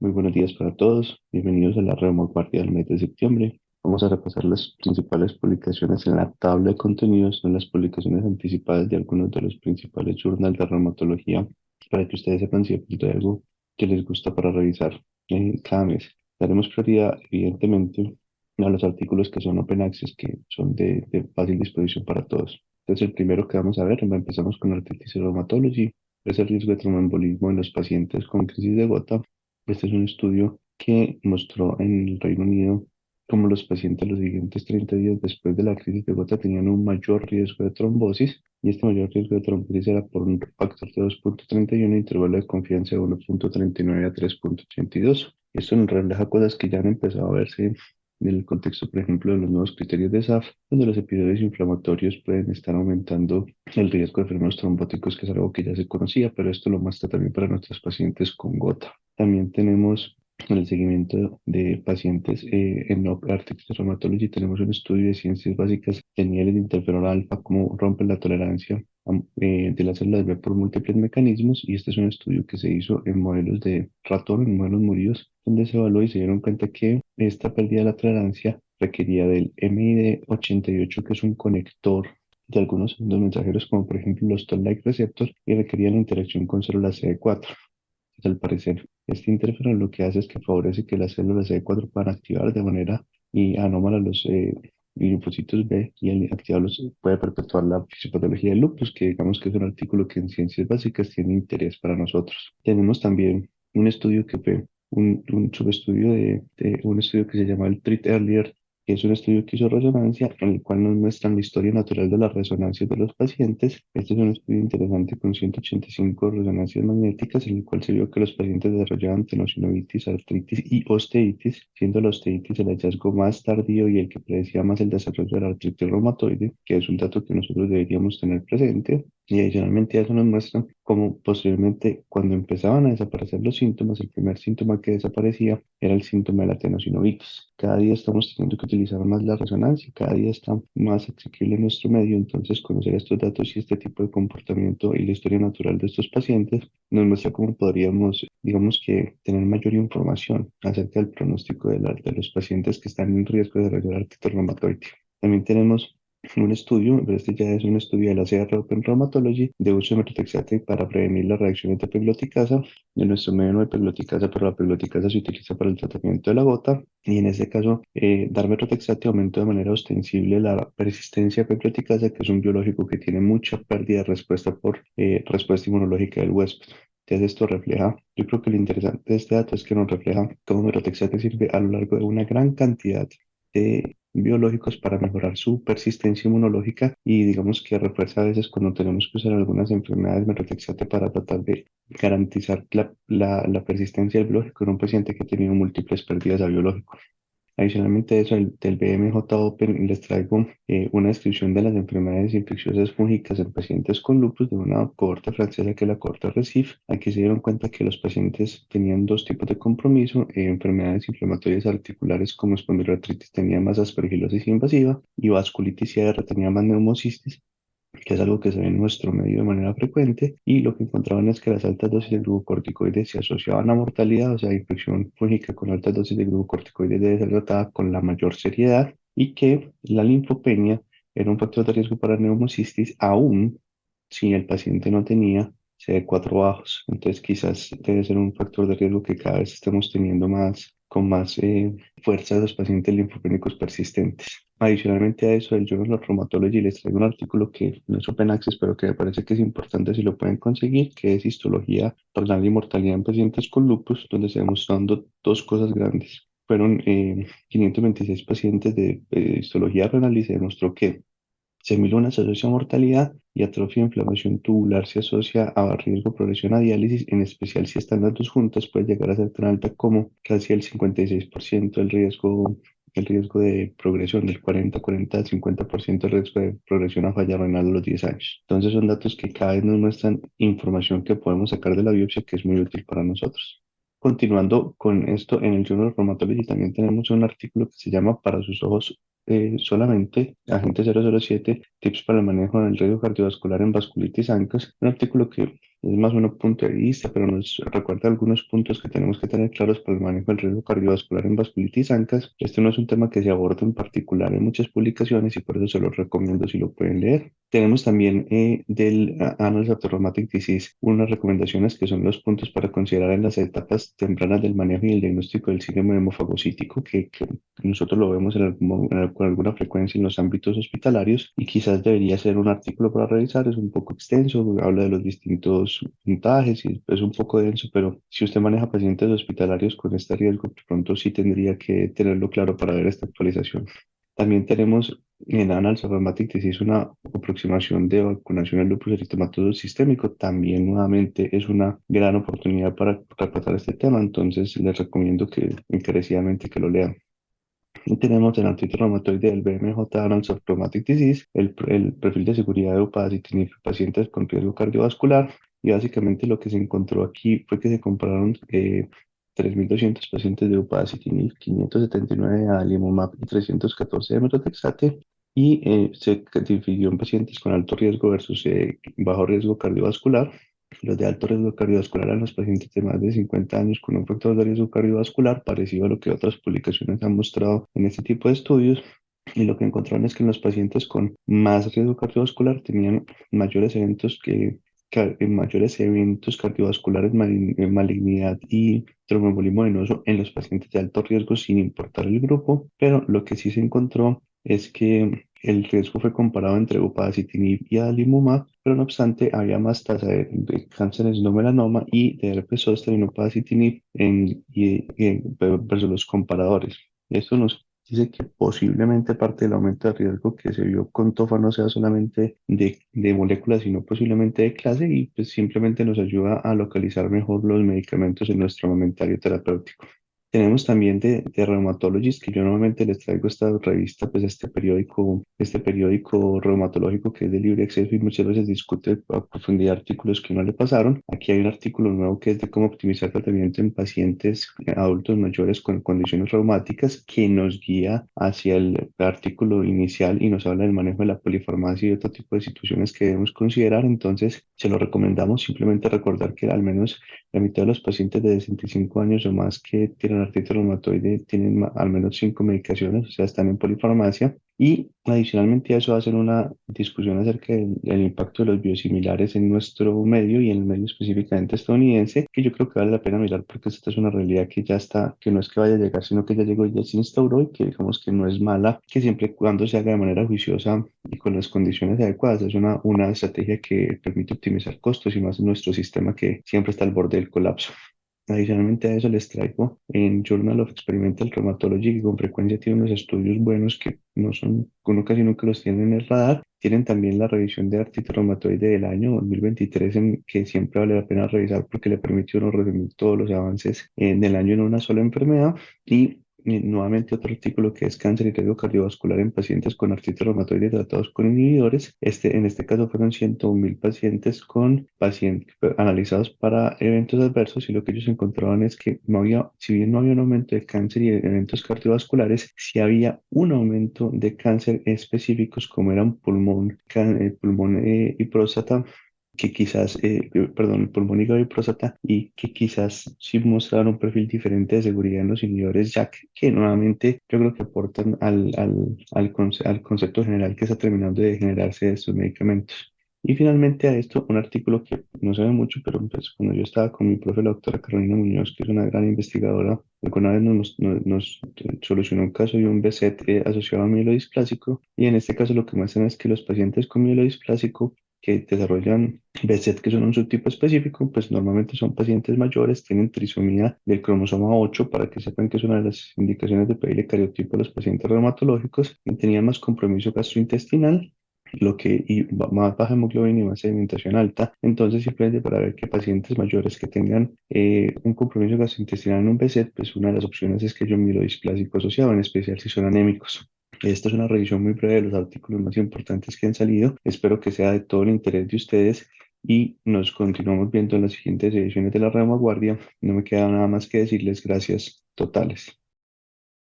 Muy buenos días para todos. Bienvenidos a la remo-guardia del mes de septiembre. Vamos a repasar las principales publicaciones en la tabla de contenidos, son las publicaciones anticipadas de algunos de los principales journals de reumatología para que ustedes sepan si de pronto hay algo que les gusta para revisar cada mes. Daremos prioridad, evidentemente, a los artículos que son open access, que son de fácil disposición para todos. Entonces, el primero que vamos a ver, empezamos con Arthritis Rheumatology, es el riesgo de tromboembolismo en los pacientes con crisis de gota. Este es un estudio que mostró en el Reino Unido cómo los pacientes los siguientes 30 días después de la crisis de gota tenían un mayor riesgo de trombosis, y este mayor riesgo de trombosis era por un factor de 2,31 e intervalo de confianza de 1,39 a 3,82. Esto nos refleja cosas que ya han empezado a verse en el contexto, por ejemplo, de los nuevos criterios de SAF, donde los episodios inflamatorios pueden estar aumentando el riesgo de fenómenos trombóticos, que es algo que ya se conocía, pero esto lo muestra también para nuestros pacientes con gota. También tenemos en el seguimiento de pacientes en Arthritis Rheumatology, tenemos un estudio de ciencias básicas de niveles de interferón alfa, cómo rompen la tolerancia de las células B por múltiples mecanismos, y este es un estudio que se hizo en modelos de ratón, en modelos moridos, donde se evaluó y se dieron cuenta que esta pérdida de la tolerancia requería del MID88, que es un conector de algunos segundos mensajeros, como por ejemplo los Toll-like receptors, y requería la interacción con células CD4. Al parecer, este interferón lo que hace es que favorece que las células CD4 puedan activar de manera y anómala los linfocitos B, y al activarlos puede perpetuar la fisiopatología del lupus, que digamos que es un artículo que en ciencias básicas tiene interés para nosotros. Tenemos también un estudio que fue un subestudio de un estudio que se llama el Treat Earlier, que es un estudio que hizo resonancia, en el cual nos muestran la historia natural de las resonancias de los pacientes. Este es un estudio interesante con 185 resonancias magnéticas, en el cual se vio que los pacientes desarrollaban tenosinovitis, artritis y osteitis, siendo la osteitis el hallazgo más tardío y el que predecía más el desarrollo de la artritis reumatoide, que es un dato que nosotros deberíamos tener presente. Y adicionalmente a eso nos muestran cómo posteriormente, cuando empezaban a desaparecer los síntomas, el primer síntoma que desaparecía era el síntoma de la tenosinovitis. Cada día estamos teniendo que utilizar más la resonancia, cada día está más asequible en nuestro medio, entonces conocer estos datos y este tipo de comportamiento y la historia natural de estos pacientes nos muestra cómo podríamos, digamos que, tener mayor información acerca del pronóstico de los pacientes que están en riesgo de desarrollar artritis reumatoide. También tenemos un estudio, pero este ya es un estudio de la CR Open Rheumatology, de uso de methotrexate para prevenir las reacciones de pegloticasa. En nuestro medio no hay pegloticasa, pero la pegloticasa se utiliza para el tratamiento de la gota, y en este caso, dar methotrexate aumentó de manera ostensible la persistencia de pegloticasa, que es un biológico que tiene mucha pérdida de respuesta por respuesta inmunológica del huésped. Entonces esto refleja, yo creo que lo interesante de este dato es que nos refleja cómo methotrexate sirve a lo largo de una gran cantidad de biológicos para mejorar su persistencia inmunológica, y digamos que refuerza a veces cuando tenemos que usar algunas enfermedades methotrexate para tratar de garantizar la persistencia del biológico en un paciente que ha tenido múltiples pérdidas a biológico. Adicionalmente a eso, del BMJ Open les traigo una descripción de las enfermedades infecciosas fúngicas en pacientes con lupus de una cohorte francesa, que es la cohorte RECIF. Aquí se dieron cuenta que los pacientes tenían dos tipos de compromiso: enfermedades inflamatorias articulares como espondiloartritis tenía más aspergilosis invasiva, y vasculitis IR tenía más neumocistis, que es algo que se ve en nuestro medio de manera frecuente, y lo que encontraban es que las altas dosis de glucocorticoides se asociaban a mortalidad, o sea, infección fúngica con altas dosis de glucocorticoides debe ser tratada con la mayor seriedad, y que la linfopenia era un factor de riesgo para neumocistis, aún si el paciente no tenía CD4 bajos. Entonces quizás debe ser un factor de riesgo que cada vez estemos teniendo más, con más fuerza, de los pacientes linfopénicos persistentes. Adicionalmente a eso, el Journal of Rheumatology les traigo un artículo que no es open access, pero que me parece que es importante si lo pueden conseguir, que es Histología renal y mortalidad en pacientes con lupus, donde se demostraron dos cosas grandes. Fueron 526 pacientes de histología renal, y se demostró que semiluna se asocia a mortalidad, y atrofia e inflamación tubular se asocia a riesgo de progresión a diálisis, en especial si están las dos juntas, puede llegar a ser tan alta como casi el 56% el riesgo de progresión, del 40 al 50% el riesgo de progresión a falla renal a los 10 años. Entonces son datos que cada vez nos muestran información que podemos sacar de la biopsia, que es muy útil para nosotros. Continuando con esto, en el Journal of Rheumatology también tenemos un artículo que se llama Para sus ojos solamente, Agente 007, Tips para el manejo del riesgo cardiovascular en vasculitis ANCAS, un artículo que Es más un punto de vista, pero nos recuerda algunos puntos que tenemos que tener claros para el manejo del riesgo cardiovascular en vasculitis ANCAS. Este no es un tema que se aborda en particular en muchas publicaciones y por eso se los recomiendo si lo pueden leer. Tenemos también del Annals of Rheumatic Disease unas recomendaciones que son los puntos para considerar en las etapas tempranas del manejo y el diagnóstico del síndrome hemofagocítico, que nosotros lo vemos con alguna frecuencia en los ámbitos hospitalarios y quizás debería ser un artículo para revisar. Es un poco extenso, habla de los distintos puntajes y es un poco denso, pero si usted maneja pacientes hospitalarios con este riesgo, de pronto sí tendría que tenerlo claro para ver esta actualización. También tenemos en Annals of Rheumatic Disease una aproximación de vacunación al lupus eritematoso sistémico. También nuevamente es una gran oportunidad para tratar este tema, entonces les recomiendo que encarecidamente que lo lean. Y tenemos el artritis reumatoide del BMJ Annals of Rheumatic Disease, el perfil de seguridad de upadacitinib en pacientes con riesgo cardiovascular. Y básicamente lo que se encontró aquí fue que se compararon 3.200 pacientes de upadacitinib, 579 de adalimumab y 314 de methotrexate. Y se dividió en pacientes con alto riesgo versus bajo riesgo cardiovascular. Los de alto riesgo cardiovascular eran los pacientes de más de 50 años con un factor de riesgo cardiovascular parecido a lo que otras publicaciones han mostrado en este tipo de estudios. Y lo que encontraron es que en los pacientes con más riesgo cardiovascular tenían mayores eventos mayores eventos cardiovasculares, malignidad y tromboembolismo venoso en los pacientes de alto riesgo sin importar el grupo, pero lo que sí se encontró es que el riesgo fue comparado entre upadacitinib y adalimumab, pero no obstante había más tasa de cánceres no melanoma y de herpes zóster en upadacitinib versus los comparadores. Esto nos dice que posiblemente parte del aumento de riesgo que se vio con tofa no sea solamente de moléculas, sino posiblemente de clase y pues simplemente nos ayuda a localizar mejor los medicamentos en nuestro armamentario terapéutico. Tenemos también de Rheumatologist, que yo normalmente les traigo esta revista, pues este periódico reumatológico que es de libre acceso y muchas veces discute a profundidad artículos que no le pasaron. Aquí hay un artículo nuevo que es de cómo optimizar tratamiento en pacientes adultos mayores con condiciones reumáticas, que nos guía hacia el artículo inicial y nos habla del manejo de la polifarmacia y otro tipo de situaciones que debemos considerar. Entonces, se lo recomendamos. Simplemente recordar que al menos la mitad de los pacientes de 65 años o más que tienen artritis reumatoide tienen al menos 5 medicaciones, o sea, están en polifarmacia. Y adicionalmente a eso hacen una discusión acerca del impacto de los biosimilares en nuestro medio y en el medio específicamente estadounidense, que yo creo que vale la pena mirar porque esta es una realidad que ya está, que no es que vaya a llegar, sino que ya llegó y ya se instauró y que digamos que no es mala, que siempre y cuando se haga de manera juiciosa y con las condiciones adecuadas. Es una estrategia que permite optimizar costos y más en nuestro sistema que siempre está al borde del colapso. Adicionalmente a eso les traigo en Journal of Experimental Rheumatology, que con frecuencia tiene unos estudios buenos que no son, uno casi nunca los tiene en el radar. Tienen también la revisión de artritis reumatoide del año 2023, que siempre vale la pena revisar porque le permite a uno resumir todos los avances del año en una sola enfermedad. Y nuevamente otro artículo que es cáncer y riesgo cardiovascular en pacientes con artritis reumatoide tratados con inhibidores. En este caso fueron 101.000 pacientes analizados para eventos adversos y lo que ellos encontraban es que no había, si bien no había un aumento de cáncer y de eventos cardiovasculares, sí había un aumento de cáncer específicos como eran pulmón y próstata, que quizás, perdón, el pulmón, hígado y próstata, y que quizás sí mostraron un perfil diferente de seguridad en los inhibidores JAK, que nuevamente yo creo que aportan al concepto general que está terminando de generarse de estos medicamentos. Y finalmente a esto, un artículo que no se ve mucho, pero pues cuando yo estaba con mi profe, la doctora Carolina Muñoz, que es una gran investigadora, alguna vez nos solucionó un caso de un BSET asociado a mielodisplásico, y en este caso lo que muestran es que los pacientes con mielodisplásico que desarrollan BSET, que son un subtipo específico, pues normalmente son pacientes mayores, tienen trisomía del cromosoma 8, para que sepan que es una de las indicaciones de pedirle cariotipo a los pacientes reumatológicos, y tenían más compromiso gastrointestinal, y más baja hemoglobina y más sedimentación alta. Entonces, simplemente para ver que pacientes mayores que tengan un compromiso gastrointestinal en un BSET, pues una de las opciones es que haya un mielodisplásico asociado, en especial si son anémicos. Esta es una revisión muy breve de los artículos más importantes que han salido. Espero que sea de todo el interés de ustedes y nos continuamos viendo en las siguientes ediciones de la Reumaguardia. No me queda nada más que decirles gracias totales.